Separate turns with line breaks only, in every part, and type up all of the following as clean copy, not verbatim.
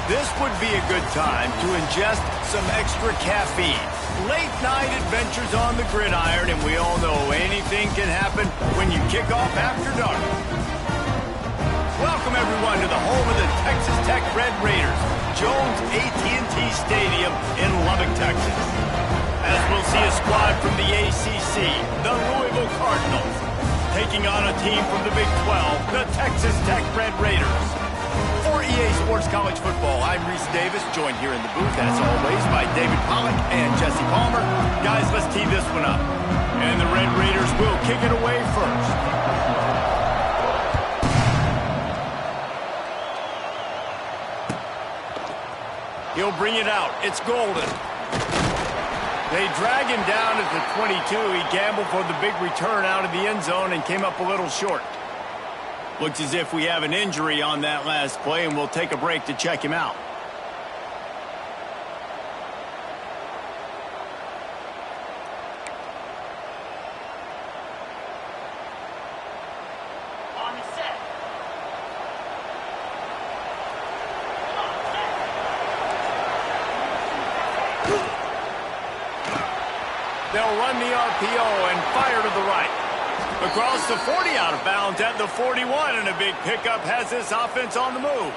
This would be a good time to ingest some extra caffeine. Late night adventures on the gridiron, and we all know anything can happen when you kick off after dark. Welcome everyone to the home of the Texas Tech Red Raiders, Jones AT&T Stadium in Lubbock, Texas. As we'll see a squad from the ACC, the Louisville Cardinals, taking on a team from the Big 12, the Texas Tech Red Raiders. For EA Sports College Football, I'm Reese Davis, joined here in the booth, as always, by David Pollack and Jesse Palmer. Guys, let's tee this one up. And the Red Raiders will kick it away first. He'll bring it out. It's Golden. They drag him down at the 22. He gambled for the big return out of the end zone and came up a little short. Looks as if we have an injury on that last play, and we'll take a break to check him out. They'll run the RPO and fire to the right. Across the 40, out of bounds at the 41, and a big pickup has this offense on the move.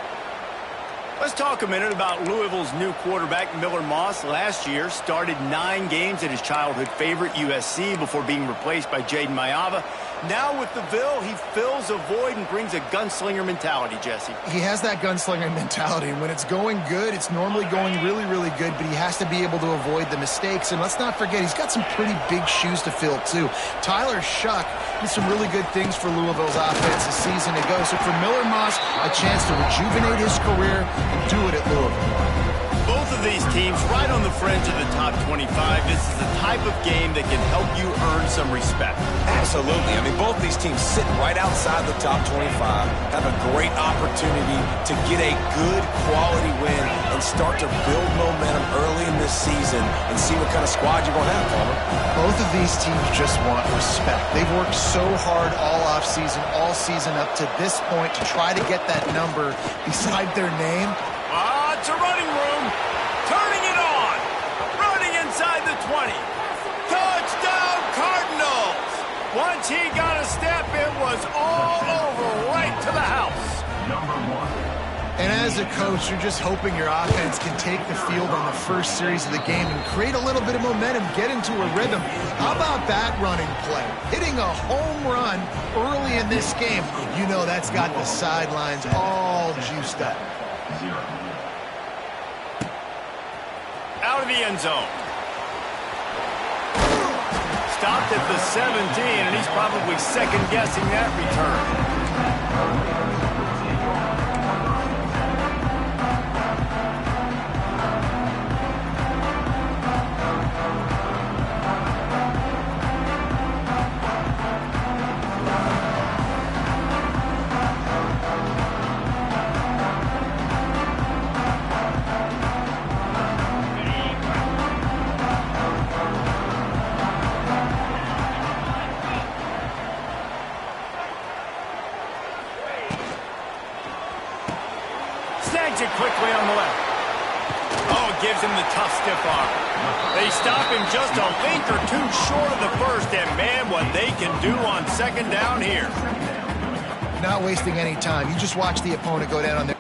Let's talk a minute about Louisville's new quarterback, Miller Moss. Last year, started 9 games at his childhood favorite, USC, before being replaced by Jaden Maiava. Now with the Ville, he fills a void and brings a gunslinger mentality, Jesse.
He has that gunslinger mentality, and when it's going good, it's normally going really, really good, but he has to be able to avoid the mistakes. And let's not forget, he's got some pretty big shoes to fill, too. Tyler Shough did some really good things for Louisville's offense a season ago. So for Miller Moss, a chance to rejuvenate his career and do it at Louisville.
Both of these teams right on the fringe of the top 25. This is the type of game that can help you earn some respect.
Absolutely. I mean, both these teams sit right outside the top 25, have a great opportunity to get a good quality win and start to build momentum early in this season and see what kind of squad you're going to have, Palmer.
Both of these teams just want respect. They've worked so hard all offseason, all season up to this point to try to get that number beside their name.
It's a running room. Turning it on. Running inside the 20. Touchdown, Cardinals. Once he got a step, it was all over right to the house.
And as a coach, you're just hoping your offense can take the field on the first series of the game and create a little bit of momentum, get into a rhythm. How about that running play? Hitting a home run early in this game. You know that's got the sidelines all juiced up.
Out of the end zone. Stopped at the 17, and he's probably second-guessing that return. Snags it quickly on the left. Oh, it gives him the tough stiff arm. They stop him just a length or two short of the first, and man, what they can do on second down here.
Not wasting any time. You just watch the opponent go down on their...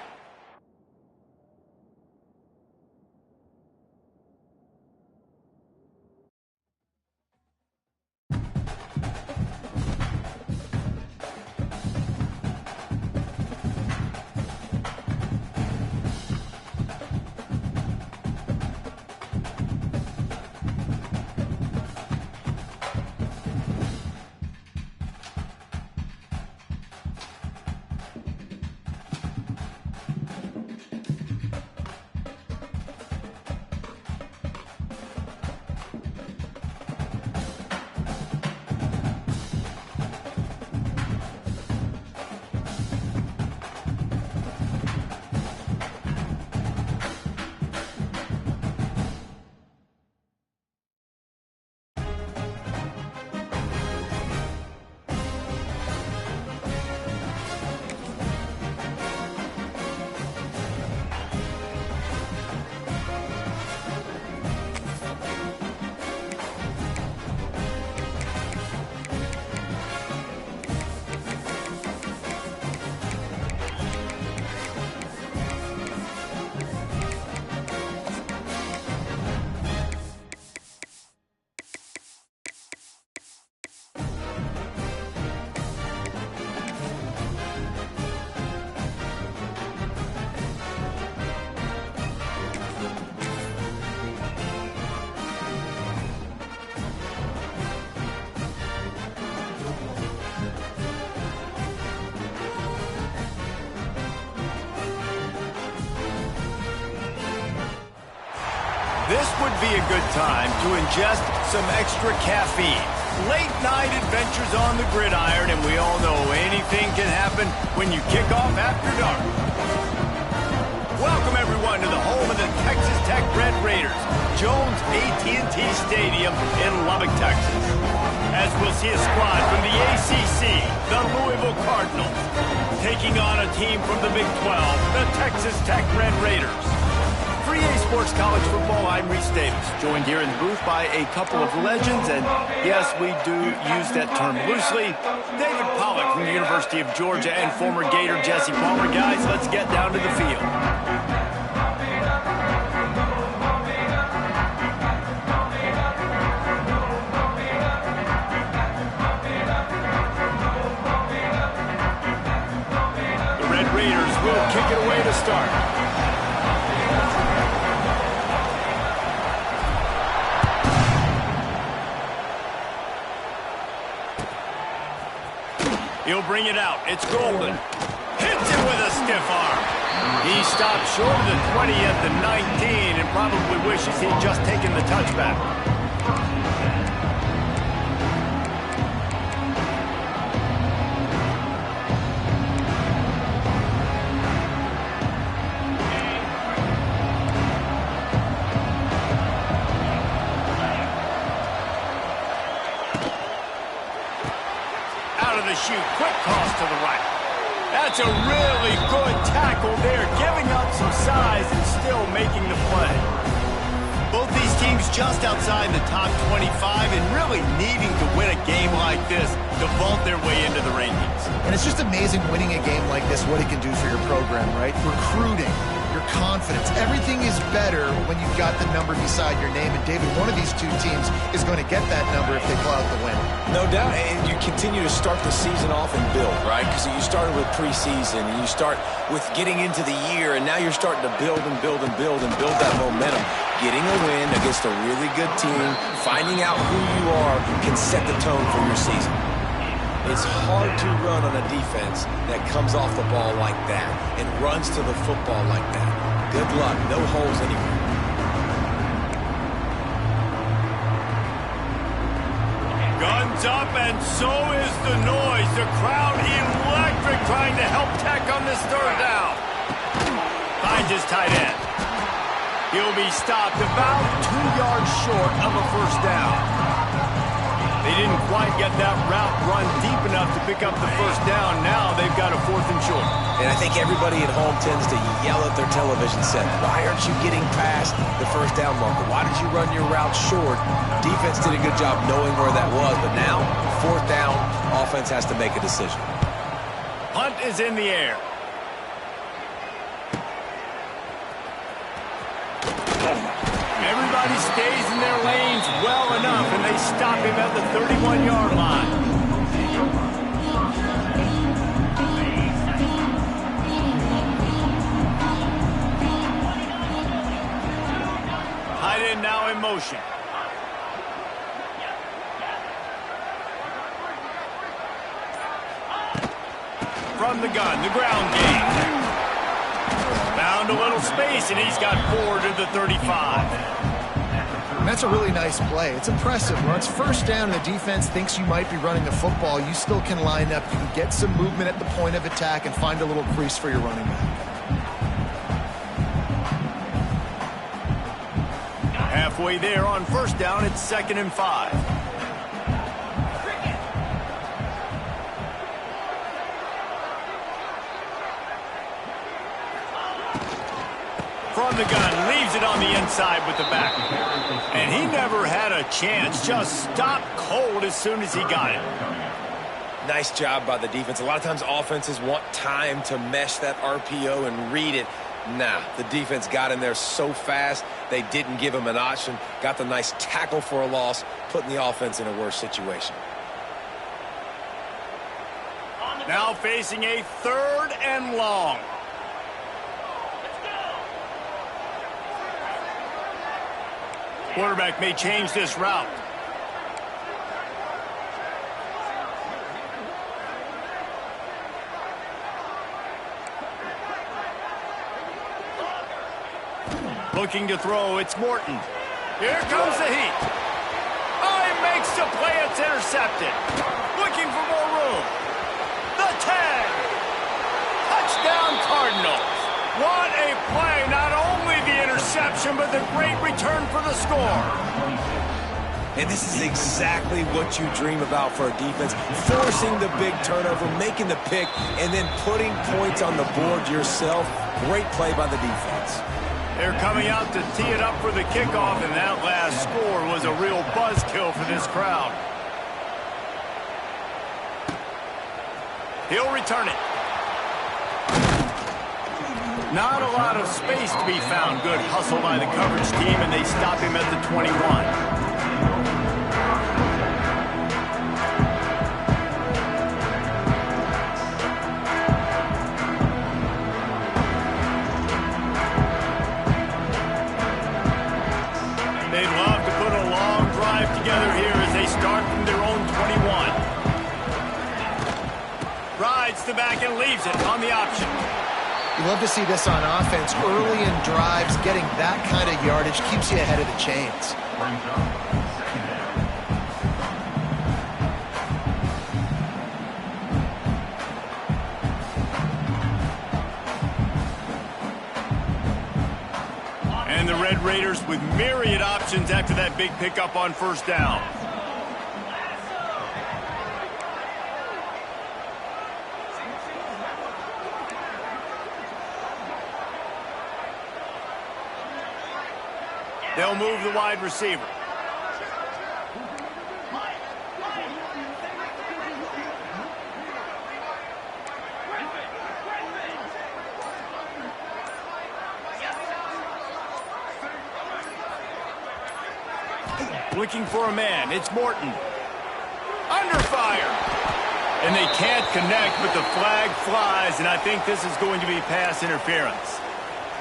This would be a good time to ingest some extra caffeine. Late night adventures on the gridiron, and we all know anything can happen when you kick off after dark. Welcome everyone to the home of the Texas Tech Red Raiders, Jones AT&T Stadium in Lubbock, Texas. As we'll see a squad from the ACC, the Louisville Cardinals, taking on a team from the Big 12, the Texas Tech Red Raiders. For EA Sports College Football, I'm Reese Davis, joined here in the booth by a couple of legends, and yes, we do use that term loosely. David Pollack from the University of Georgia and former Gator Jesse Palmer. Guys, let's get down to the field. The Red Raiders will kick it away to start. He'll bring it out. It's Golden. Hits it with a stiff arm. He stopped short of the 20 at the 19 and probably wishes he'd just taken the touchback. Shoot, quick cross to the right. That's a really good tackle there, giving up some size and still making the play. Both these teams just outside the top 25 and really needing to win a game like this to vault their way into the rankings.
And it's just amazing winning a game like this, what it can do for your program, right? Recruiting, your confidence, everything is better when you've got the number beside your name. And David, one of these two teams is going to get that number if they pull out the win.
No doubt, and you continue to start the season off and build, right? Because you started with preseason, and you start with getting into the year, and now you're starting to build and build and build and build that momentum. Getting a win against a really good team, finding out who you are, can set the tone for your season. It's hard to run on a defense that comes off the ball like that and runs to the football like that. Good luck. No holes anywhere.
Guns up, and so is the noise. The crowd electric, trying to help Tech on this third down. Finds his tight end. He'll be stopped about 2 yards short of a first down. They didn't quite get that route run deep enough to pick up the first down. Now they've got a 4th and short.
And I think everybody at home tends to yell at their television set, why aren't you getting past the first down marker? Why did you run your route short? Defense did a good job knowing where that was, but now, 4th down, offense has to make a decision.
Punt is in the air. Everybody stays in their lanes well enough, and they stop him at the 31-yard line. Tight end now in motion. From the gun, the ground game. Found a little space, and he's got 4 to the 35.
And that's a really nice play. It's impressive. When it's first down and the defense thinks you might be running the football, you still can line up. You can get some movement at the point of attack and find a little crease for your running back.
Halfway there on first down, it's 2nd and 5. From the gun, leaves it on the inside with the back. And he never had a chance, just stopped cold as soon as he got it.
Nice job by the defense. A lot of times offenses want time to mesh that RPO and read it. Nah, the defense got in there so fast, they didn't give him an option. Got the nice tackle for a loss, putting the offense in a worse situation.
Now facing a 3rd and long. Quarterback may change this route. Looking to throw, it's Morton. Here comes the heat. Oh, he makes the play. It's intercepted. Looking for more room. The 10. Touchdown, Cardinals. What a play. Not only the interception, but the great return for the score.
And this is exactly what you dream about for a defense. Forcing the big turnover, making the pick, and then putting points on the board yourself. Great play by the defense.
They're coming out to tee it up for the kickoff, and that last score was a real buzzkill for this crowd. He'll return it. Not a lot of space to be found. Good hustle by the coverage team, and they stop him at the 21. They'd love to put a long drive together here as they start from their own 21. Rides the back and leaves it on the option.
You love to see this on offense. Early in drives, getting that kind of yardage keeps you ahead of the chains.
And the Red Raiders with myriad options after that big pickup on first down. They'll move the wide receiver. Looking for a man. It's Morton. Under fire. And they can't connect, but the flag flies, and I think this is going to be pass interference.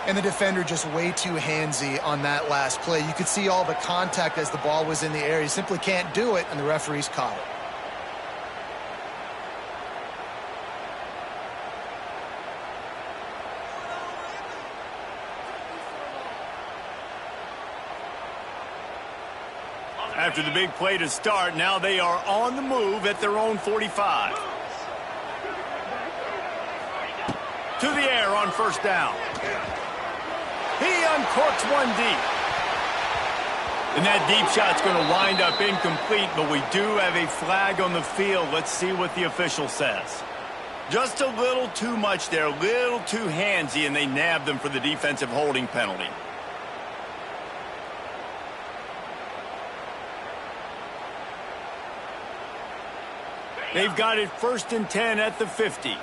And the defender just way too handsy on that last play. You could see all the contact as the ball was in the air. He simply can't do it, and the referees caught it.
After the big play to start, now they are on the move at their own 45. To the air on first down. He uncorks one deep. And that deep shot's going to wind up incomplete, but we do have a flag on the field. Let's see what the official says. Just a little too much there, a little too handsy, and they nabbed them for the defensive holding penalty. They've got it 1st and 10 at the 50.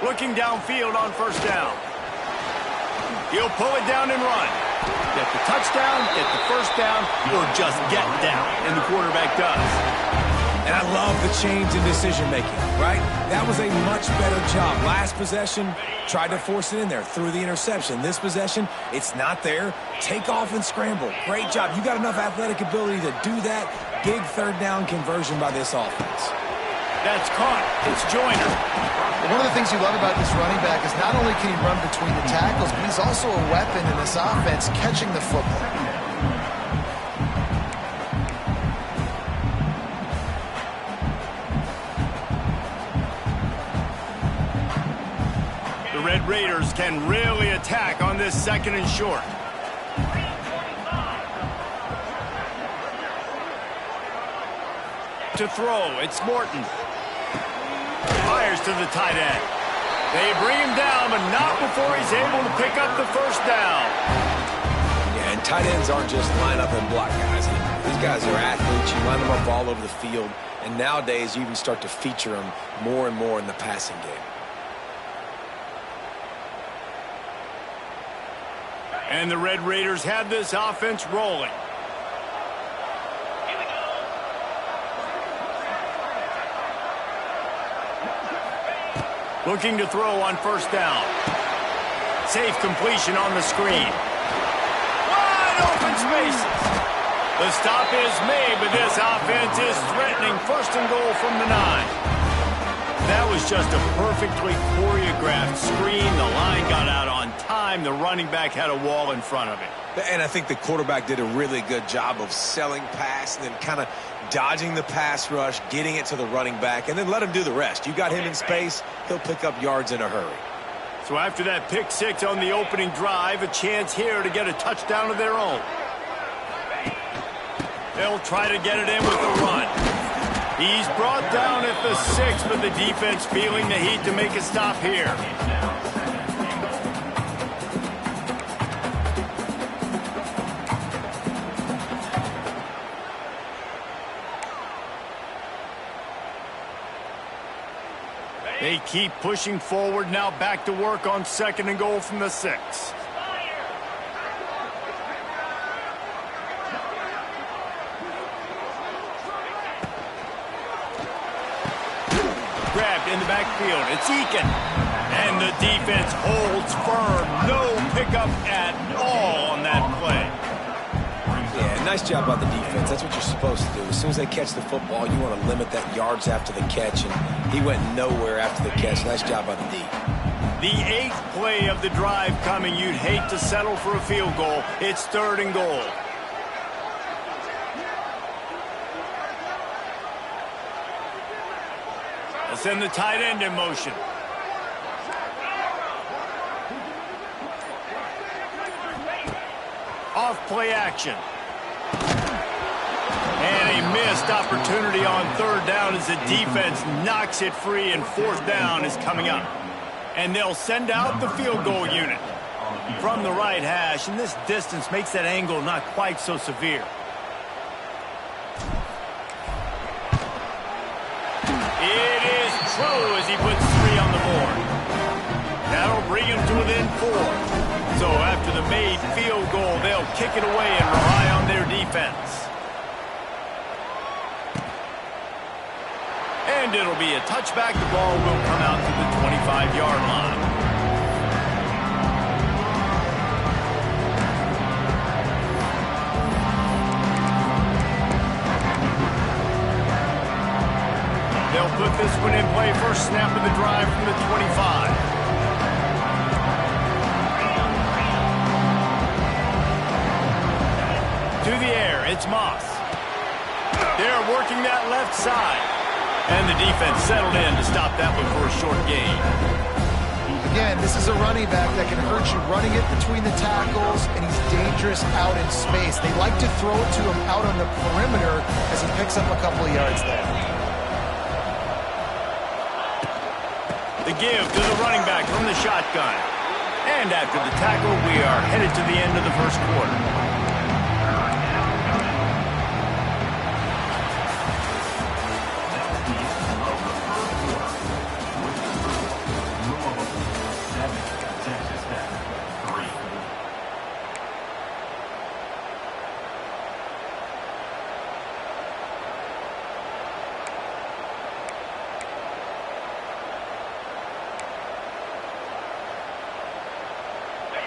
Looking downfield on first down. He'll pull it down and run. Get the touchdown, get the first down, or just get down. And the quarterback does.
And I love the change in decision-making, right? That was a much better job. Last possession, tried to force it in there, threw the interception. This possession, it's not there. Take off and scramble. Great job. You got enough athletic ability to do that. Big third down conversion by this offense.
That's caught. It's Joyner.
One of the things you love about this running back is not only can he run between the tackles, but he's also a weapon in this offense, catching the football.
The Red Raiders can really attack on this 2nd and short. To throw, it's Morton. Fires to the tight end. They bring him down, but not before he's able to pick up the first down.
Yeah, and tight ends aren't just line up and block guys. These guys are athletes. You line them up all over the field. And nowadays, you even start to feature them more and more in the passing game.
And the Red Raiders have this offense rolling. Looking to throw on first down. Safe completion on the screen. Wide open spaces. The stop is made, but this offense is threatening 1st and goal from the 9. that was just a perfectly choreographed screen. The line got out on time. The running back had a wall in front of it.
And I think the quarterback did a really good job of selling pass and then kind of dodging the pass rush, getting it to the running back, and then let him do the rest. You got him in space, he'll pick up yards in a hurry.
So after that pick six on the opening drive, a chance here to get a touchdown of their own. They'll try to get it in with the run. He's brought down at the 6, but the defense feeling the heat to make a stop here. They keep pushing forward, now back to work on 2nd and goal from the 6. Grabbed in the backfield. It's Eakin. And the defense holds firm. No pickup at all on that play.
Yeah, nice job by the defense. That's what you're supposed to do. As soon as they catch the football, you want to limit that yards after the catch, and he went nowhere after the catch. Nice job by the D.
The 8th play of the drive coming. You'd hate to settle for a field goal. It's 3rd and goal. They'll send the tight end in motion. Off play action. And a missed opportunity on 3rd down as the defense knocks it free, and 4th down is coming up. And they'll send out the field goal unit from the right hash, and this distance makes that angle not quite so severe. It is true as he puts 3 on the board. That'll bring him to within 4. So after the made field goal, they'll kick it away and rely on their defense. And it'll be a touchback. The ball will come out to the 25-yard line. They'll put this one in play. First snap of the drive from the 25. To the air, it's Moss. They're working that left side. And the defense settled in to stop that one for a short gain.
Again, this is a running back that can hurt you running it between the tackles, and he's dangerous out in space. They like to throw it to him out on the perimeter as he picks up a couple of yards there.
The give to the running back from the shotgun. And after the tackle, we are headed to the end of the first quarter.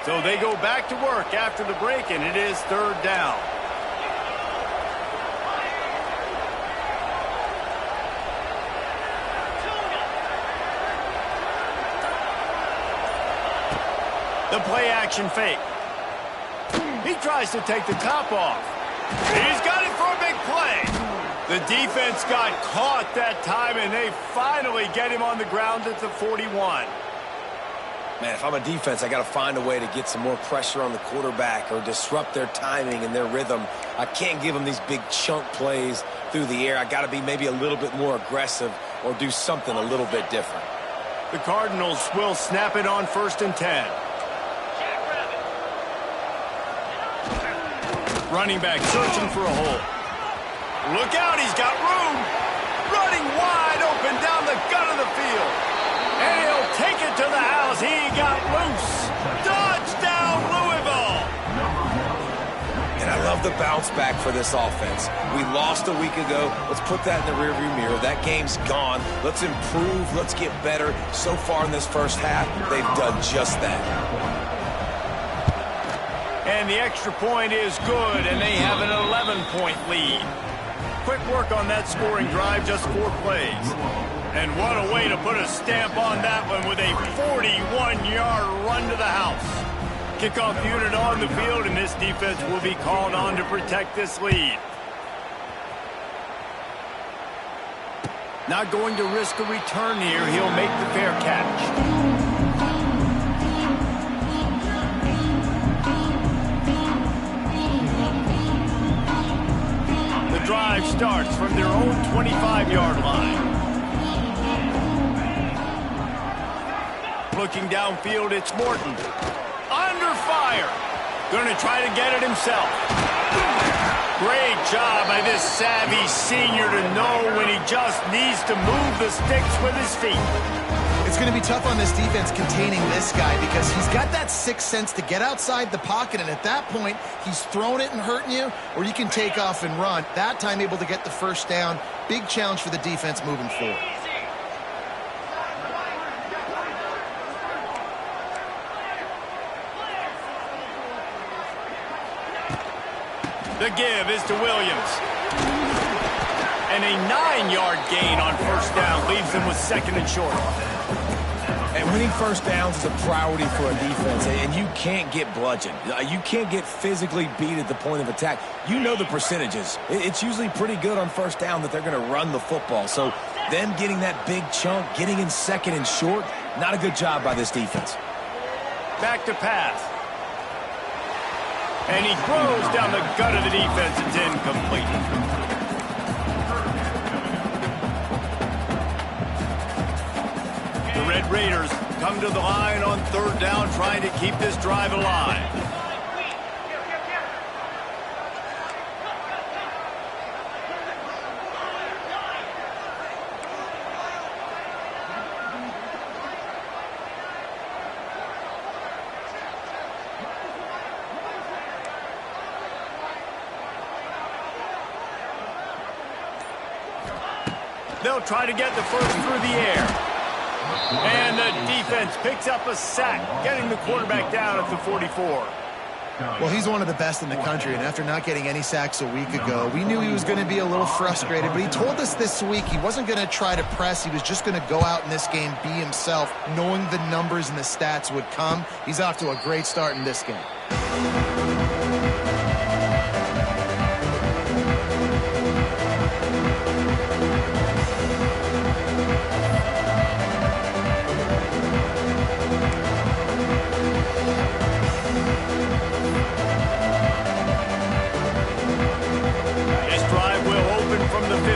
So they go back to work after the break, and it is 3rd down. The play action fake. He tries to take the top off. He's got it for a big play. The defense got caught that time, and they finally get him on the ground at the 41.
Man, if I'm a defense, I got to find a way to get some more pressure on the quarterback or disrupt their timing and their rhythm. I can't give them these big chunk plays through the air. I got to be maybe a little bit more aggressive or do something a little bit different.
The Cardinals will snap it on 1st and 10. Running back searching for a hole. Look out, he's got room. Running wide open down the gut of the field. And he'll take it to the house. He got loose. Touchdown, Louisville.
And I love the bounce back for this offense. We lost a week ago. Let's put that in the rearview mirror. That game's gone. Let's improve. Let's get better. So far in this first half, they've done just that.
And the extra point is good, and they have an 11-point lead. Quick work on that scoring drive, just 4 plays. And what a way to put a stamp on that one with a 41-yard run to the house. Kickoff unit on the field, and this defense will be called on to protect this lead. Not going to risk a return here. He'll make the fair catch. The drive starts from their own 25-yard line. Looking downfield, it's Morton. Under fire. Going to try to get it himself. Great job by this savvy senior to know when he just needs to move the sticks with his feet.
It's going to be tough on this defense containing this guy because he's got that sixth sense to get outside the pocket, and at that point, he's throwing it and hurting you, or you can take off and run. That time able to get the first down. Big challenge for the defense moving forward.
The give is to Williams. And a 9-yard gain on first down leaves them with second and short.
And winning first downs is a priority for a defense, and you can't get bludgeoned. You can't get physically beat at the point of attack. You know the percentages. It's usually pretty good on first down that they're going to run the football. So them getting that big chunk, getting in second and short, not a good job by this defense.
Back to pass. And he throws down the gut of the defense. It's incomplete. The Red Raiders come to the line on third down, trying to keep this drive alive. They'll try to get the first through the air. And the defense picks up a sack, getting the quarterback down at the 44.
Well, he's one of the best in the country, and after not getting any sacks a week ago, we knew he was going to be a little frustrated, but he told us this week he wasn't going to try to press. He was just going to go out in this game, be himself, knowing the numbers and the stats would come. He's off to a great start in this game.
From the 15.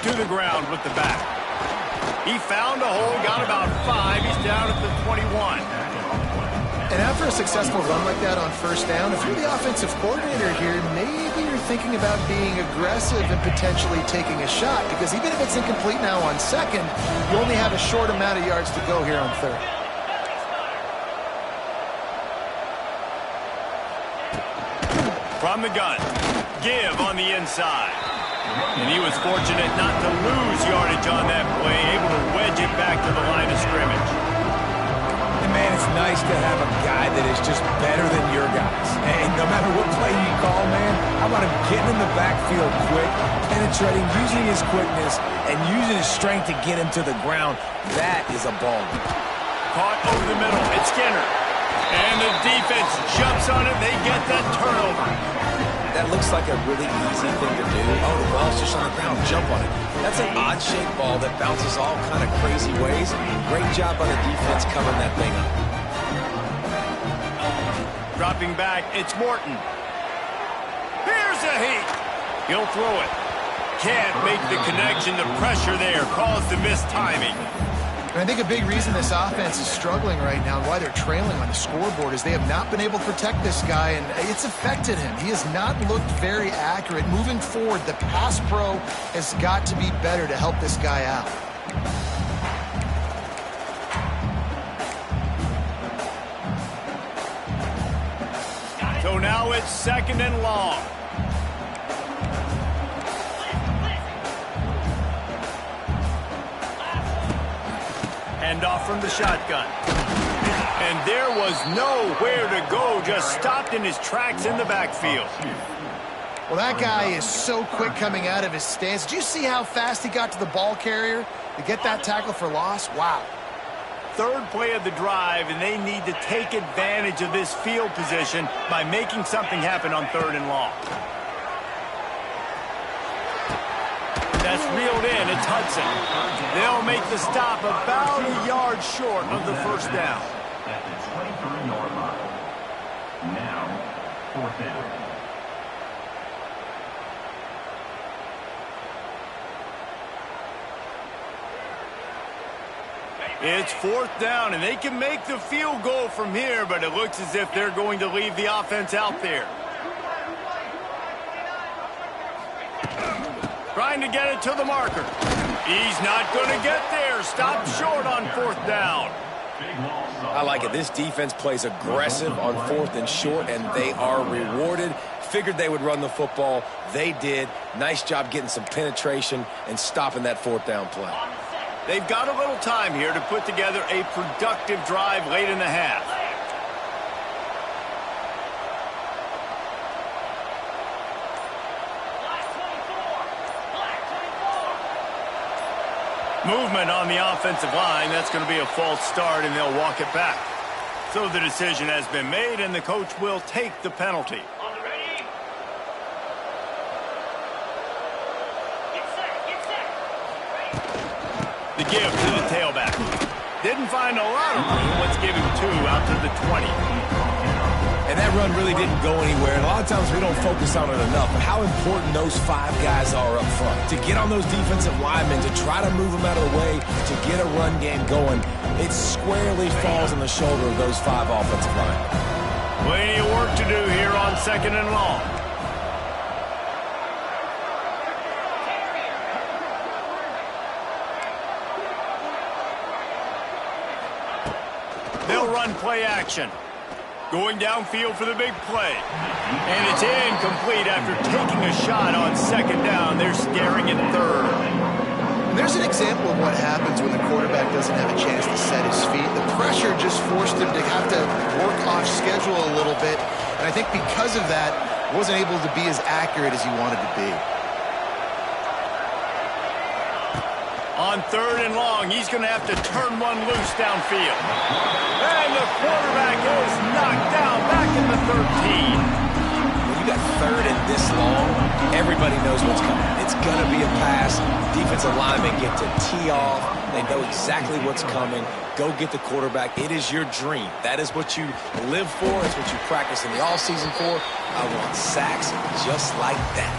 To the ground with the back. He found a hole, got about 5. He's down at the 21.
And after a successful run like that on first down, if you're the offensive coordinator here, maybe you're thinking about being aggressive and potentially taking a shot, because even if it's incomplete now on second, you only have a short amount of yards to go here on third.
From the gun, give on the inside. And he was fortunate not to lose yardage on that play, able to wedge it back to the line of scrimmage.
And man, it's nice to have a guy that is just better than your guys. And no matter what play you call, man, how about him getting in the backfield quick, penetrating, using his quickness, and using his strength to get him to the ground. That is a ball.
Caught over the middle, it's Skinner. And the defense jumps on it. They get that turnover.
That looks like a really easy thing to do. Oh, the ball's just on the ground. Jump on it. That's an odd-shaped ball that bounces all kind of crazy ways. Great job by the defense covering that thing up.
Dropping back, it's Morton. Here's a heat. He'll throw it. Can't make the connection. The pressure there caused the missed timing.
And I think a big reason this offense is struggling right now and why they're trailing on the scoreboard is they have not been able to protect this guy, and it's affected him. He has not looked very accurate. Moving forward, the pass pro has got to be better to help this guy out.
So now it's second and long. Handoff from the shotgun. And there was nowhere to go, just stopped in his tracks in the backfield.
Well, that guy is so quick coming out of his stance. Did you see how fast he got to the ball carrier to get that tackle for loss? Wow.
Third play of the drive, and they need to take advantage of this field position by making something happen on 3rd and long. That's reeled in. It's Hudson. They'll make the stop about a yard short of the first down.
At the 23-yard line. Now, 4th down.
It's 4th down, and they can make the field goal from here, but it looks as if they're going to leave the offense out there. Trying to get it to the marker. He's not going to get there. Stop short on 4th down.
I like it. This defense plays aggressive on 4th and short, and they are rewarded. Figured they would run the football. They did. Nice job getting some penetration and stopping that 4th down play.
They've got a little time here to put together a productive drive late in the half. Movement on the offensive line. That's going to be a false start, and they'll walk it back. So the decision has been made, and the coach will take the penalty. The give to the tailback. Didn't find a lot of room. Let's give him 2 out to the 20.
And that run really didn't go anywhere. And a lot of times we don't focus on it enough. But how important those 5 guys are up front. To get on those defensive linemen, to try to move them out of the way, to get a run game going, it squarely falls on the shoulder of those 5 offensive linemen.
Plenty of work to do here on 2nd and long. They'll run play action. Going downfield for the big play. And it's incomplete after taking a shot on 2nd down. They're scaring in 3rd.
And there's an example of what happens when the quarterback doesn't have a chance to set his feet. The pressure just forced him to have to work off schedule a little bit. And I think because of that, wasn't able to be as accurate as he wanted to be.
On 3rd and long, he's going to have to turn one loose downfield. And the quarterback is knocked down back in the 13.
When you got 3rd and this long, everybody knows what's coming. It's going to be a pass. Defensive linemen get to tee off. They know exactly what's coming. Go get the quarterback. It is your dream. That is what you live for. It's what you practice in the offseason for. I want sacks just like that.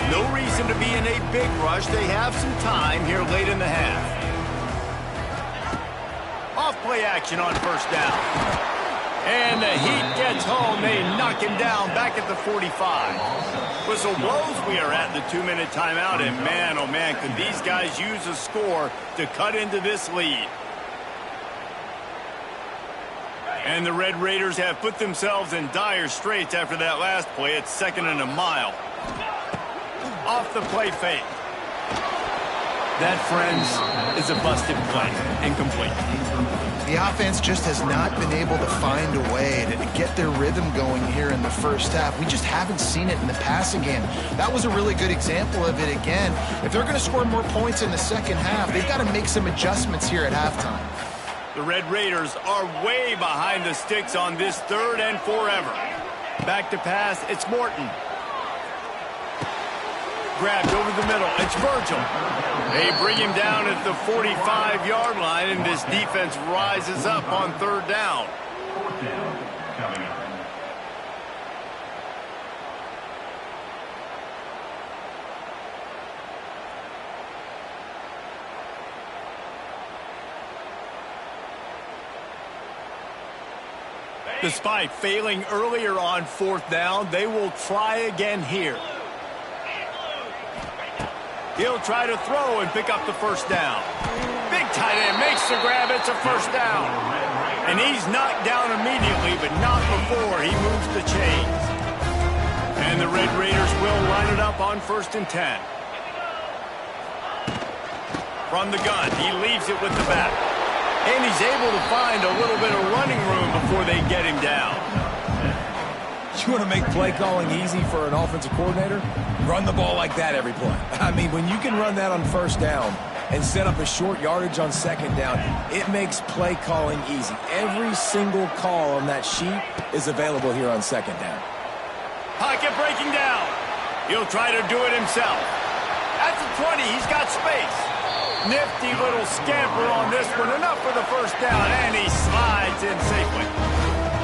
No reason to be in a big rush. They have some time here late in the half. Off play action on 1st down. And the heat gets home. They knock him down back at the 45. Whistle blows. We are at the 2-minute timeout. And man, oh man, could these guys use a score to cut into this lead. And the Red Raiders have put themselves in dire straits after that last play. It's 2nd and a mile. Off the play fake. That, friends, is a busted play. Incomplete.
The offense just has not been able to find a way to get their rhythm going here in the first half. We just haven't seen it in the passing game. That was a really good example of it again. If they're going to score more points in the second half, they've got to make some adjustments here at halftime.
The Red Raiders are way behind the sticks on this 3rd and forever. Back to pass, it's Morton. Grabbed over the middle. It's Virgil. They bring him down at the 45-yard line, and this defense rises up on 3rd down.
4th down coming up.
Despite failing earlier on 4th down, they will try again here. He'll try to throw and pick up the 1st down. Big tight end makes the grab. It's a 1st down. And he's knocked down immediately, but not before he moves the chains. And the Red Raiders will line it up on 1st and 10. From the gun, he leaves it with the back. And he's able to find a little bit of running room before they get him down.
You want to make play calling easy for an offensive coordinator? Run the ball like that every play. I mean, when you can run that on first down and set up a short yardage on second down, it makes play calling easy. Every single call on that sheet is available here on second down.
Pocket breaking down. He'll try to do it himself. At the 20, he's got space. Nifty little scamper on this one. Enough for the first down, and he slides in safely.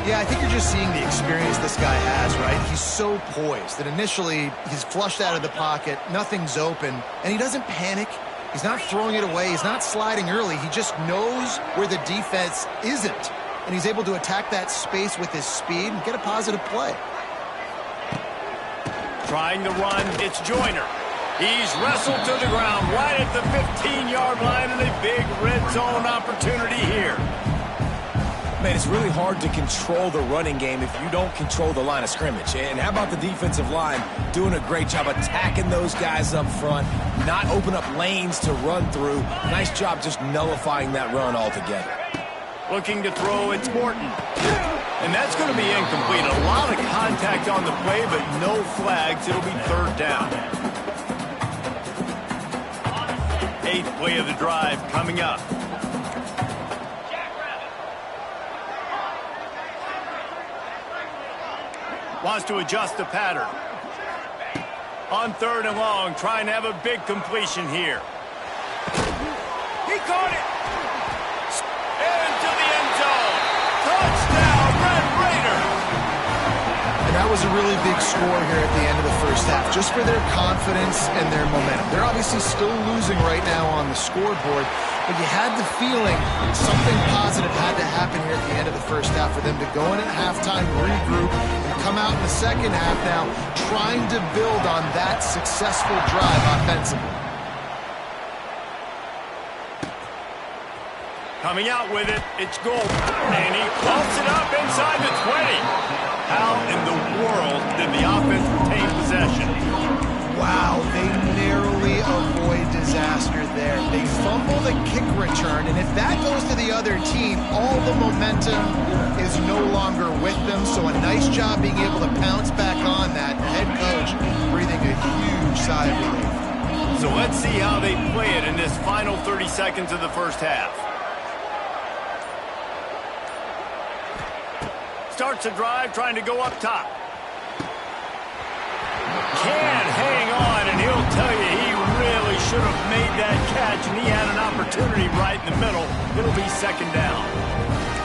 Yeah, I think you're just seeing the experience this guy has, right? He's so poised that initially he's flushed out of the pocket, nothing's open, and he doesn't panic. He's not throwing it away. He's not sliding early. He just knows where the defense isn't, and he's able to attack that space with his speed and get a positive play.
Trying to run, it's Joyner. He's wrestled to the ground right at the 15-yard line, and a big red zone opportunity here.
Man, it's really hard to control the running game if you don't control the line of scrimmage. And how about the defensive line doing a great job attacking those guys up front, not open up lanes to run through. Nice job just nullifying that run altogether.
Looking to throw, it's Morton. And that's going to be incomplete. A lot of contact on the play, but no flags. It'll be third down. 8th play of the drive coming up. Wants to adjust the pattern. On 3rd and long, trying to have a big completion here. He caught it. Into the end zone. Touchdown, Red Raiders.
And that was a really big score here at the end of the first half, just for their confidence and their momentum. They're obviously still losing right now on the scoreboard, but you had the feeling something positive had to happen here at the end of the first half for them to go in at halftime, regroup, and come out in the second half now trying to build on that successful drive offensively.
Coming out with it, it's Gold. And he pumps it up inside the 20. How in the world did the offense retain possession?
Wow, they narrowly avoid disaster there. They fumble the kick return, and if that goes to the other team, all the momentum is no longer with them. So a nice job being able to pounce back on that. The head coach breathing a huge sigh of relief.
So let's see how they play it in this final 30 seconds of the first half. Starts a drive trying to go up top. Can't hang on, and he'll tell you he really should have made that catch, and he had an opportunity right in the middle. It'll be second down.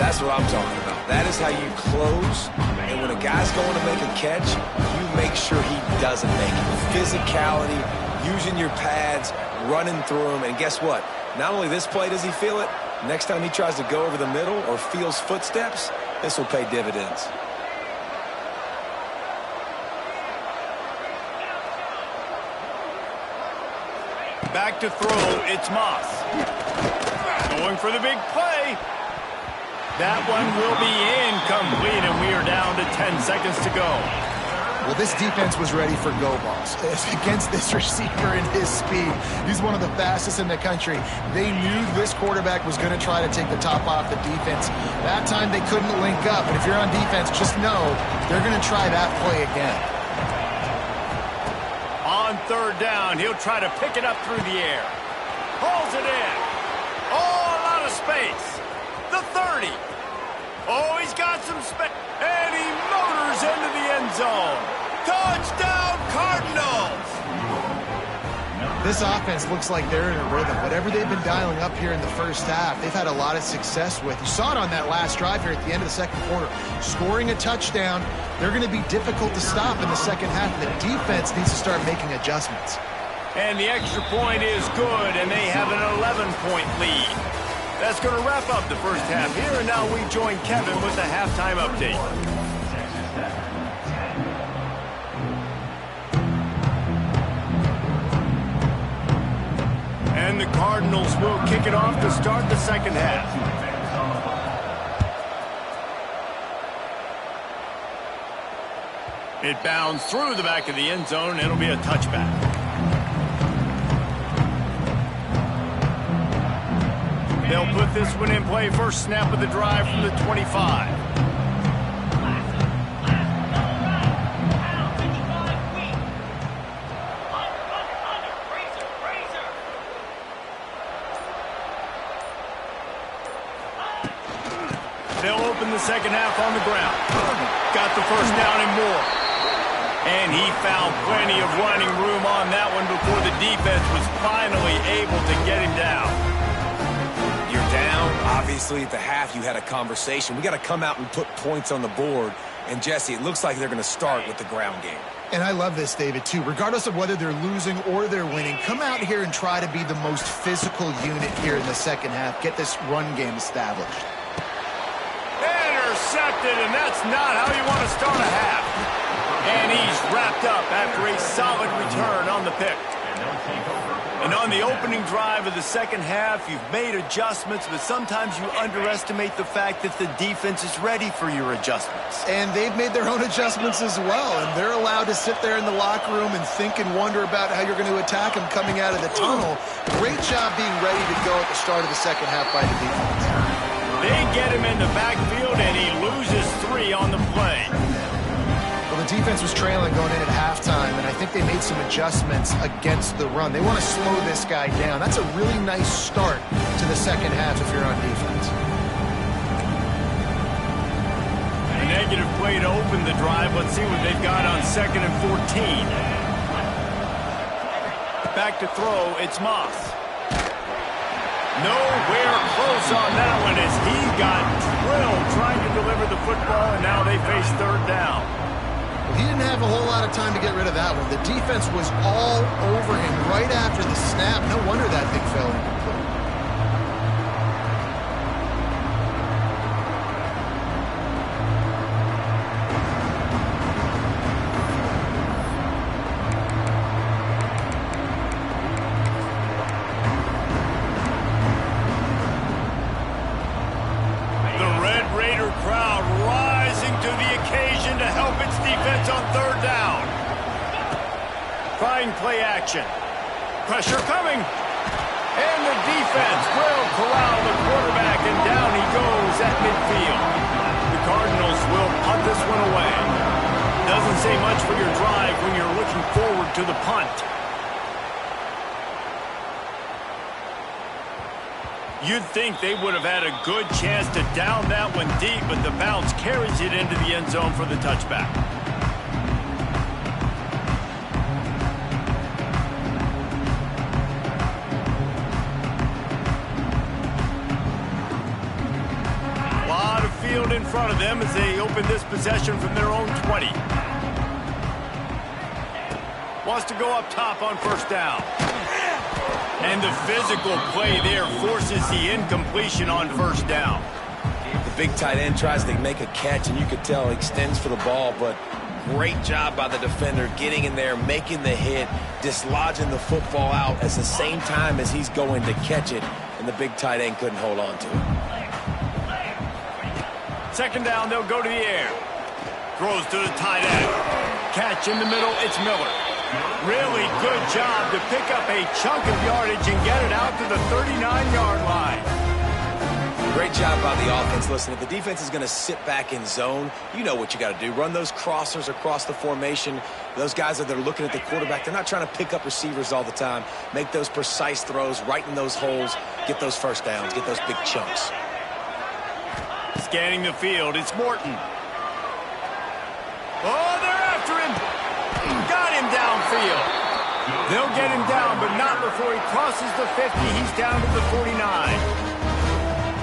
That's what I'm talking about. That is how you close, and when a guy's going to make a catch, you make sure he doesn't make it. Physicality, using your pads, running through them, and guess what? Not only this play does he feel it, next time he tries to go over the middle or feels footsteps, this will pay dividends.
Back to throw, it's Moss. Going for the big play. That one will be incomplete, and we are down to 10 seconds to go.
Well, this defense was ready for go balls. Against this receiver and his speed, he's one of the fastest in the country. They knew this quarterback was going to try to take the top off the defense. That time they couldn't link up, and if you're on defense, just know they're going to try that play again.
On 3rd down, he'll try to pick it up through the air. Pulls it in. All out of space. The 30. Oh, he's got some space. And he motors into the end zone. Touchdown, Cardinals!
This offense looks like they're in a rhythm. Whatever they've been dialing up here in the first half, they've had a lot of success with. You saw it on that last drive here at the end of the second quarter. Scoring a touchdown, they're going to be difficult to stop in the second half. The defense needs to start making adjustments.
And the extra point is good, and they have an 11-point lead. That's going to wrap up the first half here, and now we join Kevin with the halftime update. And the Cardinals will kick it off to start the second half. It bounds through the back of the end zone, and it'll be a touchback. They'll put this one in play. First snap of the drive from the 25. open the second half on the ground. Got the first down and more. And he found plenty of running room on that one before the defense was finally able to get him down.
You're down. Obviously, at the half, you had a conversation. We got to come out and put points on the board. And, Jesse, it looks like they're going to start with the ground game.
And I love this, David, too. Regardless of whether they're losing or they're winning, come out here and try to be the most physical unit here in the second half. Get this run game established.
Intercepted, and that's not how you want to start a half. And he's wrapped up after a solid return on the pick. And on the opening drive of the second half, you've made adjustments, but sometimes you underestimate the fact that the defense is ready for your adjustments.
And they've made their own adjustments as well, and they're allowed to sit there in the locker room and think and wonder about how you're going to attack them coming out of the tunnel. Great job being ready to go at the start of the second half by the defense.
They get him in the backfield, and he loses 3 on the play.
Well, the defense was trailing going in at halftime, and I think they made some adjustments against the run. They want to slow this guy down. That's a really nice start to the second half if you're on defense.
A negative play to open the drive. Let's see what they've got on 2nd and 14. Back to throw, it's Moss. Nowhere close on that one as he got drilled trying to deliver the football, and now they face 3rd down.
He didn't have a whole lot of time to get rid of that one. The defense was all over him right after the snap. No wonder that thing fell incomplete.
The Red Raider crowd rising to the occasion to help its defense on 3rd down. Trying play action. Pressure coming. And the defense will corral the quarterback, and down he goes at midfield. The Cardinals will punt this one away. Doesn't say much for your drive when you're looking forward to the punt. You'd think they would have had a good chance to down that one deep, but the bounce carries it into the end zone for the touchback. A lot of field in front of them as they open this possession from their own 20. Wants to go up top on 1st down. And the physical play there forces the incompletion on 1st down.
The big tight end tries to make a catch, and you could tell he extends for the ball, but great job by the defender getting in there, making the hit, dislodging the football out at the same time as he's going to catch it, and the big tight end couldn't hold on to it.
2nd down, they'll go to the air. Throws to the tight end. Catch in the middle, it's Miller. Really good job to pick up a chunk of yardage and get it out to the 39-yard line.
Great job by the offense. Listen, if the defense is going to sit back in zone, you know what you got to do. Run those crossers across the formation. Those guys that are looking at the quarterback, they're not trying to pick up receivers all the time. Make those precise throws, right in those holes, get those 1st downs, get those big chunks.
Scanning the field, it's Morton. Oh, they're after him. Got him downfield. They'll get him down, but not before he crosses the 50. He's down to the 49.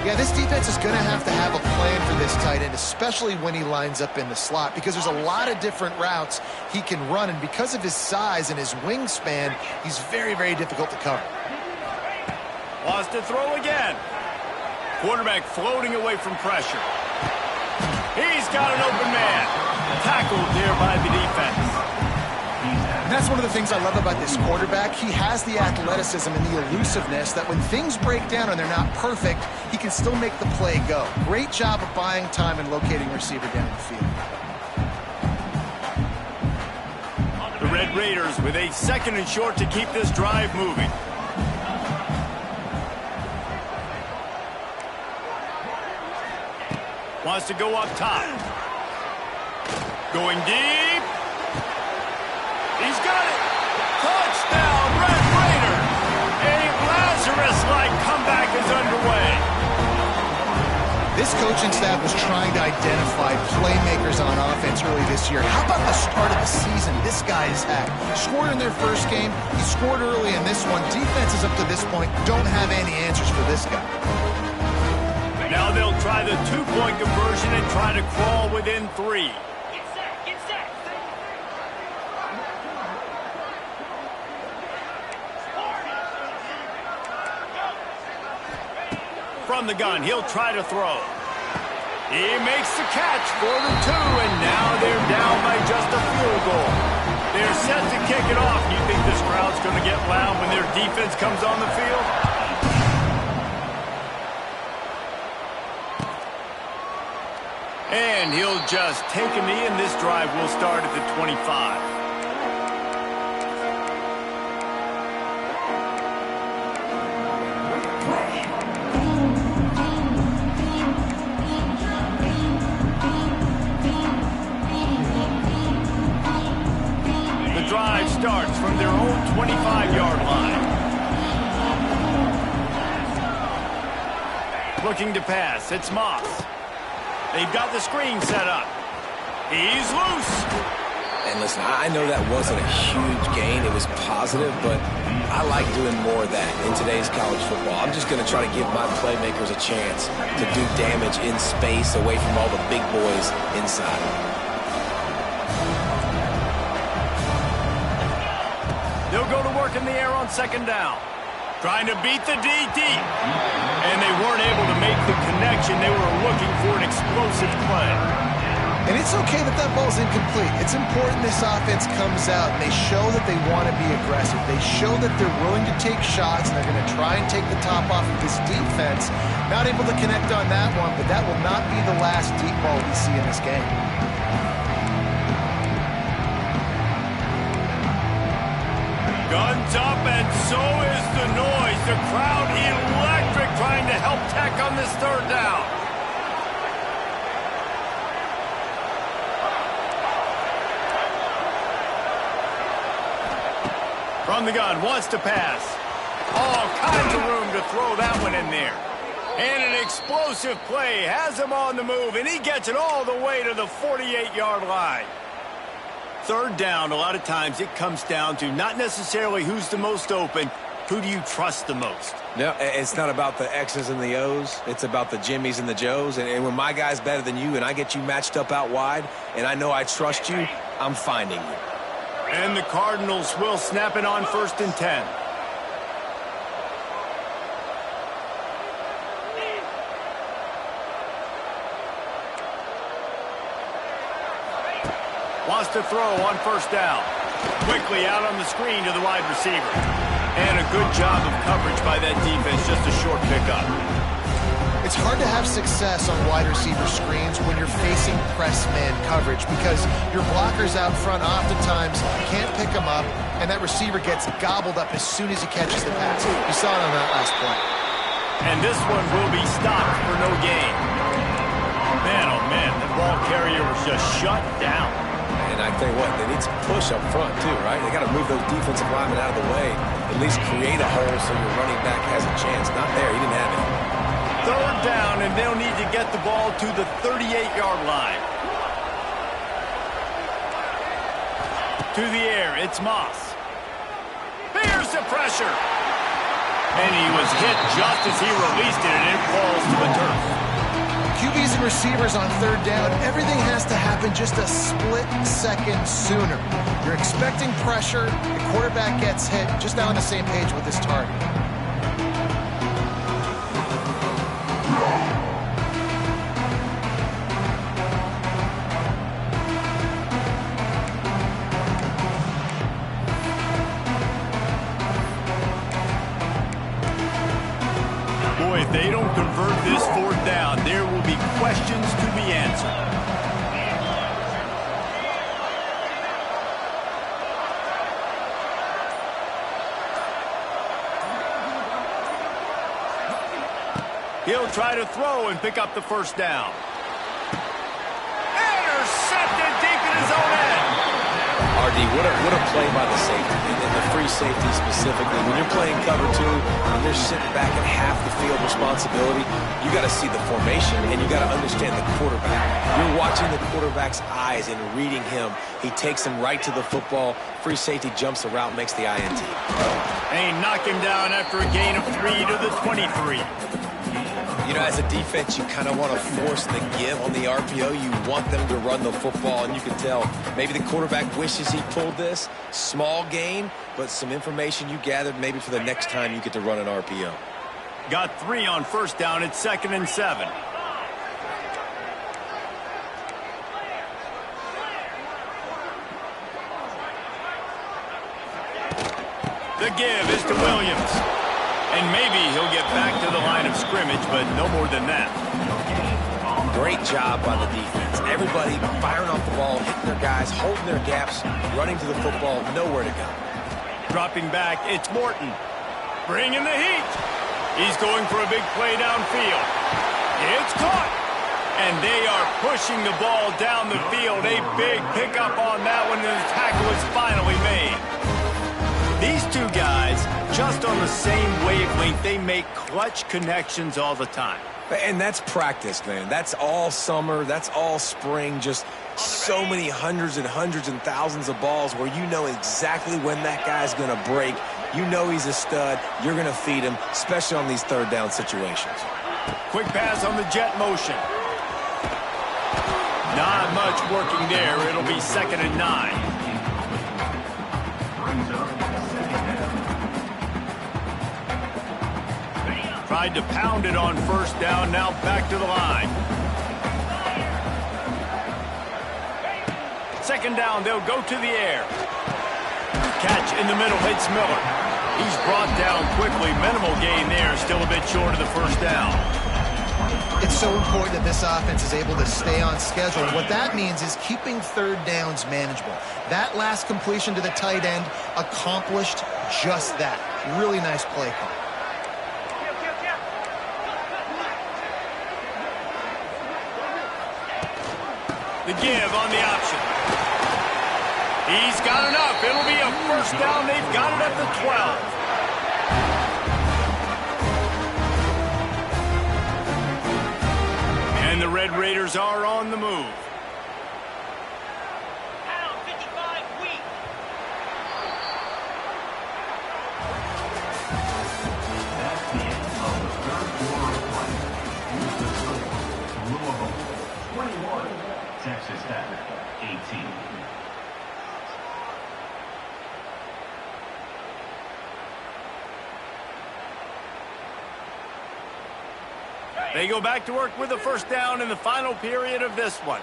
Yeah, this defense is going to have a plan for this tight end, especially when he lines up in the slot, because there's a lot of different routes he can run, and because of his size and his wingspan, he's very, very difficult to cover.
Wants to throw again. Quarterback floating away from pressure. He's got an open man. Tackled there by the defense.
And that's one of the things I love about this quarterback. He has the athleticism and the elusiveness that when things break down and they're not perfect, he can still make the play go. Great job of buying time and locating receiver down the field.
The Red Raiders with a 2nd and short to keep this drive moving. Wants to go up top. Going deep. He's got it. Touchdown, Red Raider. A Lazarus-like comeback is underway.
This coaching staff was trying to identify playmakers on offense early this year. How about the start of the season this guy has had? Scored in their first game. He scored early in this one. Defenses up to this point don't have any answers for this guy.
Now they'll try the two-point conversion and try to crawl within 3. From the gun, he'll try to throw. He makes the catch for the 2, and now they're down by just a field goal. They're set to kick it off. You think this crowd's going to get loud when their defense comes on the field? And he'll just take a knee, and this drive will start at the 25. Drive starts from their own 25-yard line. Looking to pass. It's Moss. They've got the screen set up. He's loose.
And listen, I know that wasn't a huge gain. It was positive, but I like doing more of that in today's college football. I'm just going to try to give my playmakers a chance to do damage in space away from all the big boys inside.
They'll go to work in the air on second down. Trying to beat the D deep. And they weren't able to make the connection. They were looking for an explosive play.
And it's okay that that ball's incomplete. It's important this offense comes out and they show that they want to be aggressive. They show that they're willing to take shots and they're going to try and take the top off of this defense. Not able to connect on that one, but that will not be the last deep ball we see in this game.
Guns up, and so is the noise. The crowd electric, trying to help Tech on this third down. From the gun, wants to pass. All kinds of room to throw that one in there. And an explosive play has him on the move, and he gets it all the way to the 48-yard line. Third down, a lot of times it comes down to not necessarily who's the most open, who do you trust the most?
No, it's not about the X's and the O's. It's about the Jimmys and the Joes. And when my guy's better than you and I get you matched up out wide and I know I trust you, I'm finding you.
And the Cardinals will snap it on 1st and 10. Wants to throw on 1st down. Quickly out on the screen to the wide receiver. And a good job of coverage by that defense, just a short pickup.
It's hard to have success on wide receiver screens when you're facing press man coverage because your blockers out front oftentimes can't pick them up, and that receiver gets gobbled up as soon as he catches the pass. You saw it on that last play.
And this one will be stopped for no gain. Man, oh man, the ball carrier was just shut down.
And I tell you what, they need some push up front too, right? They got to move those defensive linemen out of the way, at least create a hole so your running back has a chance. Not there, he didn't have it.
Third down, and they'll need to get the ball to the 38-yard line. To the air, it's Moss. There's the pressure. And he was hit just as he released it, and it falls to the turf.
QBs and receivers on third down, everything has to happen just a split second sooner. You're expecting pressure, the quarterback gets hit, just now on the same page with his target.
Boy, if they don't convert this 4th down, there will be questions to be answered. He'll try to throw and pick up the 1st down. Intercepted deep in his own end.
Hard D, what a play by the safety, and the free safety specifically. When you're playing cover two and you're sitting back at half the field responsibility, you got to see the formation and you got to understand the quarterback. You're watching the quarterback's eyes and reading him. He takes him right to the football. Free safety jumps the route, makes the INT.
They knock him down after a gain of 3 to the 23.
You know, as a defense, you kind of want to force the give on the RPO. You want them to run the football, and you can tell maybe the quarterback wishes he pulled this. Small gain, but some information you gathered maybe for the next time you get to run an RPO.
Got 3 on first down. It's 2nd and 7. The give is to Williams. And maybe he'll get back to the line of scrimmage, but no more than that.
Great job by the defense. Everybody firing off the ball, hitting their guys, holding their gaps, running to the football, nowhere to go.
Dropping back, it's Morton. Bringing the heat. He's going for a big play downfield. It's caught. And they are pushing the ball down the field. A big pickup on that one, and the tackle is finally made. These two guys, just on the same wavelength, they make clutch connections all the time.
And that's practice, man. That's all summer. That's all spring. Just so many hundreds and thousands of balls where you know exactly when that guy's going to break. You know he's a stud. You're going to feed him, especially on these third down situations.
Quick pass on the jet motion. Not much working there. It'll be 2nd and 9. Tried to pound it on first down, now back to the line. 2nd down, they'll go to the air. Catch in the middle, hits Miller. He's brought down quickly. Minimal gain there, still a bit short of the first down.
It's so important that this offense is able to stay on schedule. And what that means is keeping third downs manageable. That last completion to the tight end accomplished just that. Really nice play call.
The give on the option. He's got enough. It'll be a first down. They've got it at the 12. And the Red Raiders are on the move.
That's the end of the third quarter of play. Louisville 21, Texas Tech 18.
They go back to work with a first down in the final period of this one.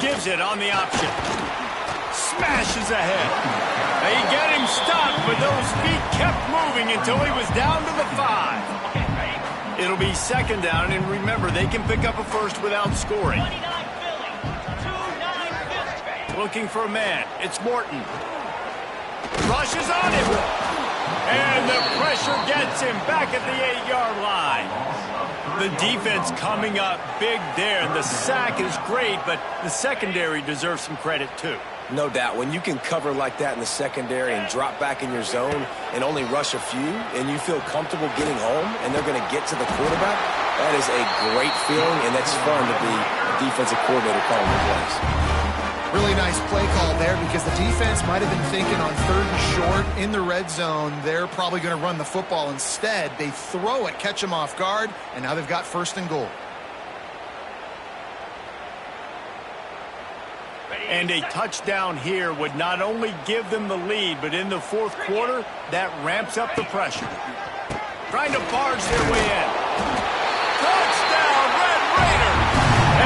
Gives it on the option. Smashes ahead. They get him stopped, but those feet kept moving until he was down to the 5. It'll be 2nd down, and remember, they can pick up a first without scoring. Looking for a man. It's Morton. Rushes on him. And the pressure gets him back at the 8-yard line. The defense coming up big there, and the sack is great, but the secondary deserves some credit too.
No doubt. When you can cover like that in the secondary and drop back in your zone and only rush a few, and you feel comfortable getting home, and they're going to get to the quarterback, that is a great feeling, and that's fun to be a defensive coordinator calling the plays.
Really nice play call there because the defense might have been thinking on 3rd and short in the red zone. They're probably going to run the football. Instead, they throw it, catch them off guard, and now they've got 1st and goal.
And a touchdown here would not only give them the lead, but in the 4th quarter, that ramps up the pressure. Trying to barge their way in. Touchdown, Red Raiders!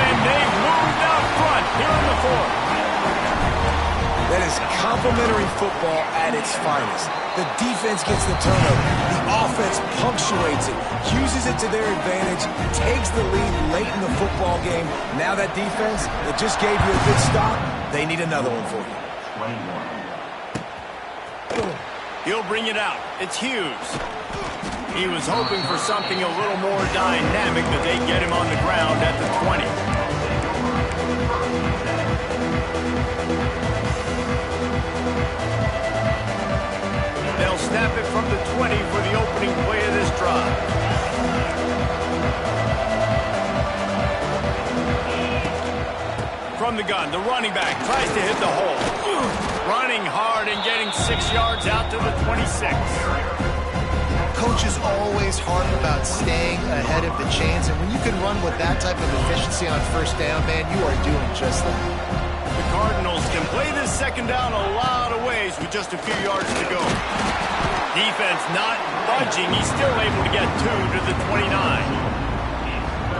And they've moved out front here in the 4th.
That is complimentary football at its finest. The defense gets the turnover. The offense punctuates it, uses it to their advantage, takes the lead late in the football game. Now that defense that just gave you a good stop, they need another one for you.
21.
He'll bring it out. It's Hughes. He was hoping for something a little more dynamic, but they get him on the ground at the 20. 20 for the opening play of this drive. From the gun, the running back tries to hit the hole. Running hard and getting 6 yards out to the 26.
Coaches always harp about staying ahead of the chains, and when you can run with that type of efficiency on first down, man, you are doing just that.
The Cardinals can play this second down a lot of ways with just a few yards to go. Defense not budging. He's still able to get 2 to the 29.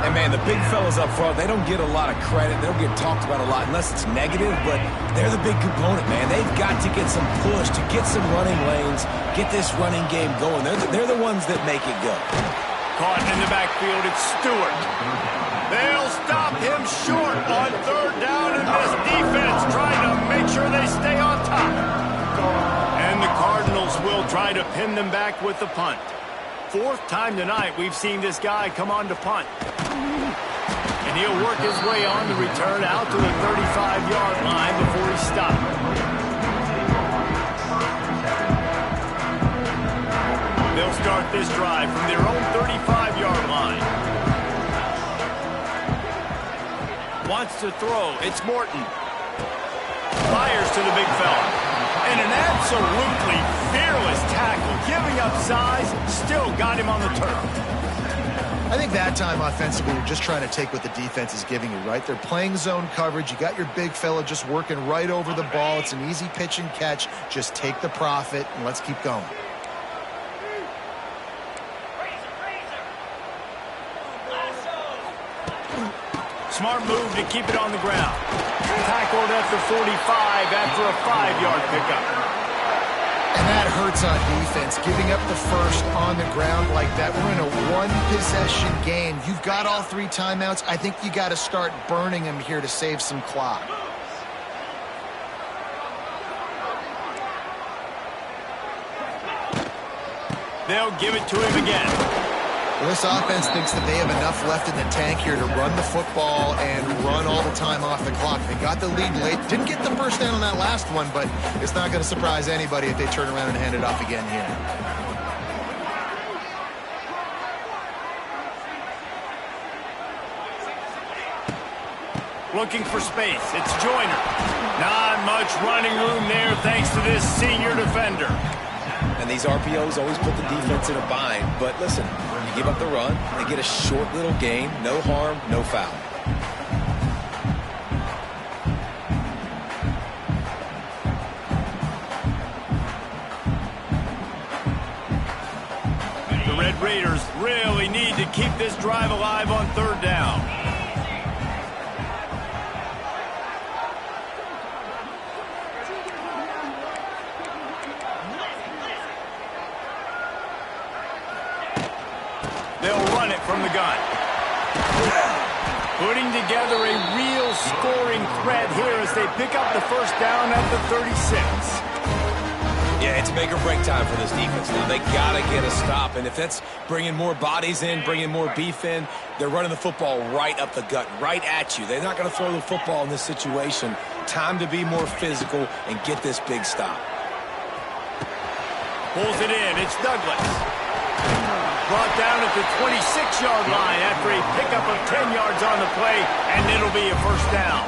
And, man, the big fellas up front, they don't get a lot of credit. They don't get talked about a lot unless it's negative, but they're the big component, man. They've got to get some push, to get some running lanes, get this running game going. They're the ones that make it go.
Caught in the backfield, it's Stewart. They'll stop him short on third down, and this defense trying to make sure they stay on top. And the Cardinals will try to pin them back with the punt. 4th time tonight we've seen this guy come on to punt. And he'll work his way on the return out to the 35-yard line before he stopped. They'll start this drive from their own 35-yard line. Wants to throw. It's Morton. Fires to the big fella. And an absolutely fearless tackle. Giving up size, still got him on the turf.
I think that time offensively, you're just trying to take what the defense is giving you, right? They're playing zone coverage. You got your big fella just working right over the ball. It's an easy pitch and catch. Just take the profit, and let's keep going.
Smart move to keep it on the ground. Tackled at the 45 after a 5-yard pickup.
And that hurts on defense, giving up the first on the ground like that. We're in a one-possession game. You've got all 3 timeouts. I think you got to start burning them here to save some clock.
They'll give it to him again.
Well, this offense thinks that they have enough left in the tank here to run the football and run all the time off the clock. They got the lead late. Didn't get the first down on that last one, but it's not going to surprise anybody if they turn around and hand it off again here.
Looking for space. It's Joyner. Not much running room there thanks to this senior defender.
And these RPOs always put the defense in a bind. But listen, you give up the run, they get a short little gain, no harm, no foul.
The Red Raiders really need to keep this drive alive on third down. They'll run it from the gun. Putting together a real scoring threat here as they pick up the first down at the 36.
Yeah, it's make or break time for this defense. Now, they got to get a stop. And if that's bringing more bodies in, bringing more beef in, they're running the football right up the gut, right at you. They're not going to throw the football in this situation. Time to be more physical and get this big stop.
Pulls it in. It's Douglas. Brought down at the 26-yard line after a pickup of 10 yards on the play, and it'll be a first down.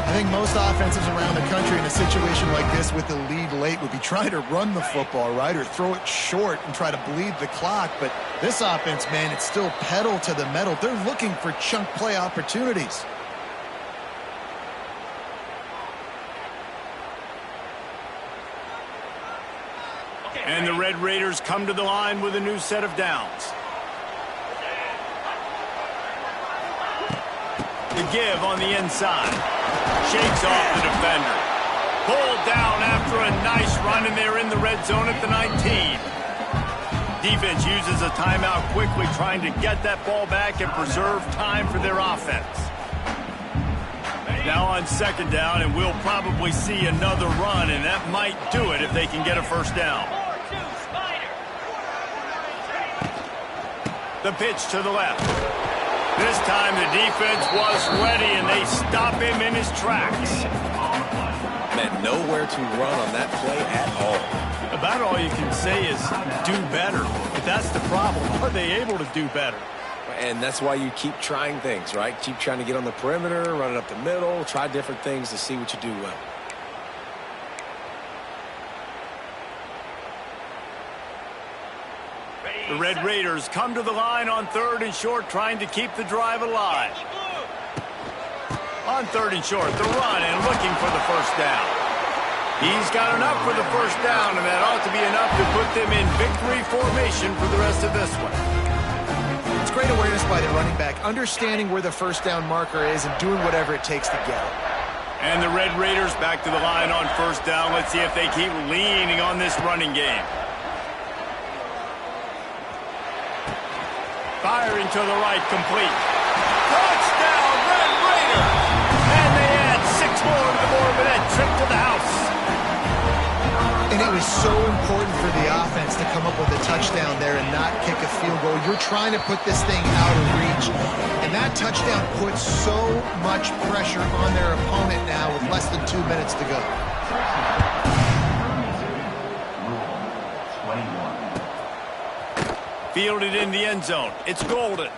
I think most offenses around the country in a situation like this with the lead late would be trying to run the football, right, or throw it short and try to bleed the clock. But this offense, man, it's still pedal to the metal. They're looking for chunk play opportunities.
And the Red Raiders come to the line with a new set of downs. The give on the inside. Shakes off the defender. Pulled down after a nice run, and they're in the red zone at the 19. Defense uses a timeout quickly, trying to get that ball back and preserve time for their offense. Now on second down, and we'll probably see another run, and that might do it if they can get a first down. The pitch to the left. This time the defense was ready, and they stop him in his tracks.
Man, nowhere to run on that play at all.
About all you can say is do better. But that's the problem. Are they able to do better?
And that's why you keep trying things, right? Keep trying to get on the perimeter, run it up the middle, try different things to see what you do well.
The Red Raiders come to the line on 3rd and short, trying to keep the drive alive. On 3rd and short, the run and looking for the first down. He's got enough for the first down, and that ought to be enough to put them in victory formation for the rest of this one.
It's great awareness by the running back, understanding where the first down marker is and doing whatever it takes to get it.
And the Red Raiders back to the line on first down. Let's see if they keep leaning on this running game. Firing to the right, complete. Touchdown, Red Raiders! And they add 6 more to the board with that trip to the house.
And it was so important for the offense to come up with a touchdown there and not kick a field goal. You're trying to put this thing out of reach. And that touchdown puts so much pressure on their opponent now with less than 2 minutes to go.
Fielded in the end zone. It's Golden.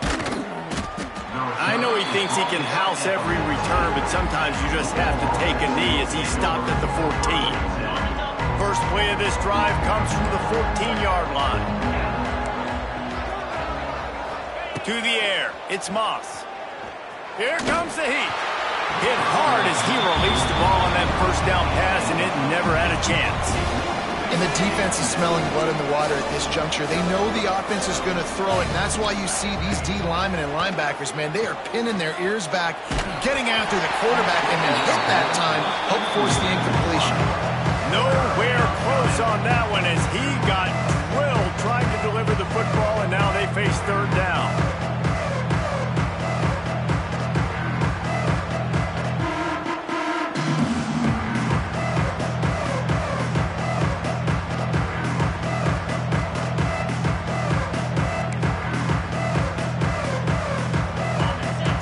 I know he thinks he can house every return, but sometimes you just have to take a knee as he stopped at the 14. First play of this drive comes from the 14-yard line. To the air. It's Moss. Here comes the heat. Hit hard as he released the ball on that first down pass, and it never had a chance.
And the defense is smelling blood in the water at this juncture. They know the offense is going to throw it, and that's why you see these D linemen and linebackers, man, they are pinning their ears back, getting after the quarterback, and then hit that time, help force the incompletion.
Nowhere close on that one as he got drilled trying to deliver the football, and now they face 3rd down.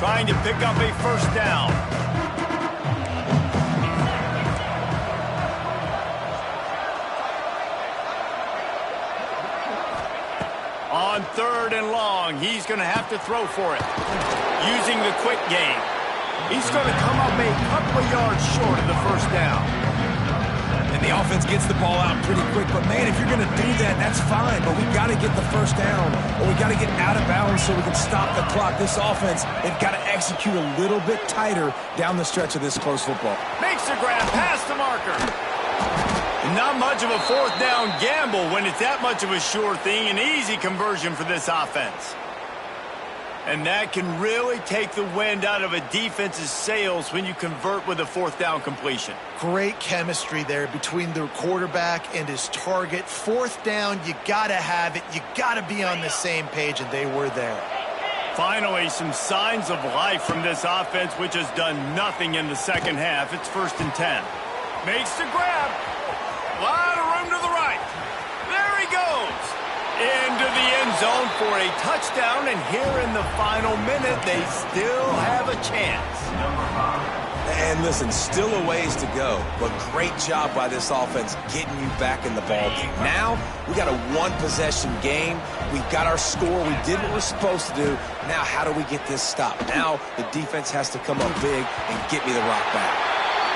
Trying to pick up a first down. On 3rd and long, he's going to have to throw for it. Using the quick game. He's going to come up a couple of yards short of the first down.
And the offense gets the ball out pretty quick. But, man, if you're going to do that, that's fine. But we've got to get the first down, or we've got to get out of bounds so we can stop the clock. This offense, they've got to execute a little bit tighter down the stretch of this close football.
Makes the grab past the marker. Not much of a 4th down gamble when it's that much of a sure thing. An easy conversion for this offense. And that can really take the wind out of a defense's sails when you convert with a 4th down completion.
Great chemistry there between the quarterback and his target. 4th down, you got to have it. You got to be on the same page, and they were there.
Finally, some signs of life from this offense, which has done nothing in the second half. It's 1st and 10. Makes the grab. A lot of room to the right. There he goes. Into the end zone for a touchdown, and here in the final minute, they still have a chance.
And listen, still a ways to go, but great job by this offense getting you back in the ballgame. Now, we got a 1-possession game. We've got our score. We did what we're supposed to do. Now, how do we get this stopped? Now, the defense has to come up big and get me the rock back.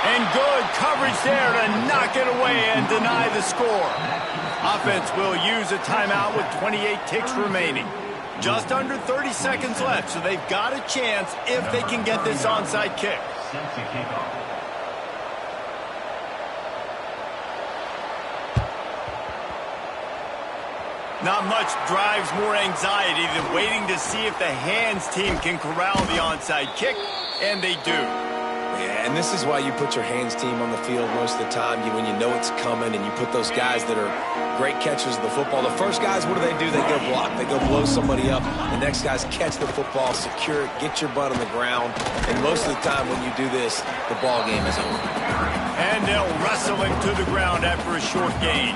And good coverage there to knock it away and deny the score. Offense will use a timeout with 28 ticks remaining. Just under 30 seconds left, so they've got a chance if they can get this onside kick. Not much drives more anxiety than waiting to see if the hands team can corral the onside kick, and they do.
Yeah, and this is why you put your hands team on the field most of the time when you know it's coming, and you put those guys that are great catchers of the football. The first guys, what do? They go block. They go blow somebody up. The next guys catch the football, secure it, get your butt on the ground. And most of the time when you do this, the ball game is over.
And they'll wrestle him to the ground after a short gain.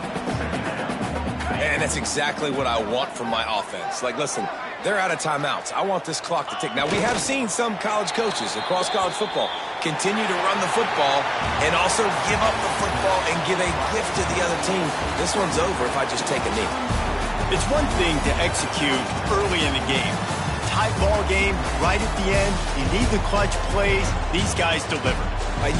And that's exactly what I want from my offense. Like, listen, they're out of timeouts. I want this clock to tick. Now, we have seen some college coaches across college football continue to run the football, and also give up the football and give a gift to the other team. This one's over if I just take a knee.
It's one thing to execute early in the game. Tight ball game, right at the end, you need the clutch plays. These guys deliver.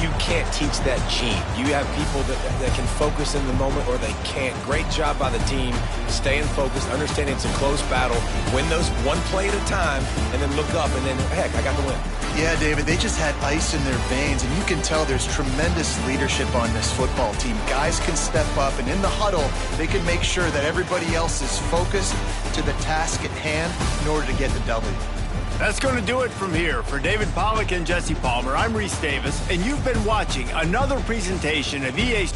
You can't teach that gene. You have people that can focus in the moment or they can't. Great job by the team, staying focused, understanding it's a close battle, win those one play at a time, and then look up, and then, heck, I got the win.
Yeah, David, they just had ice in their veins, and you can tell there's tremendous leadership on this football team. Guys can step up, and in the huddle, they can make sure that everybody else is focused to the task at hand in order to get the W.
That's going to do it from here. For David Pollack and Jesse Palmer, I'm Reese Davis, and you've been watching another presentation of EA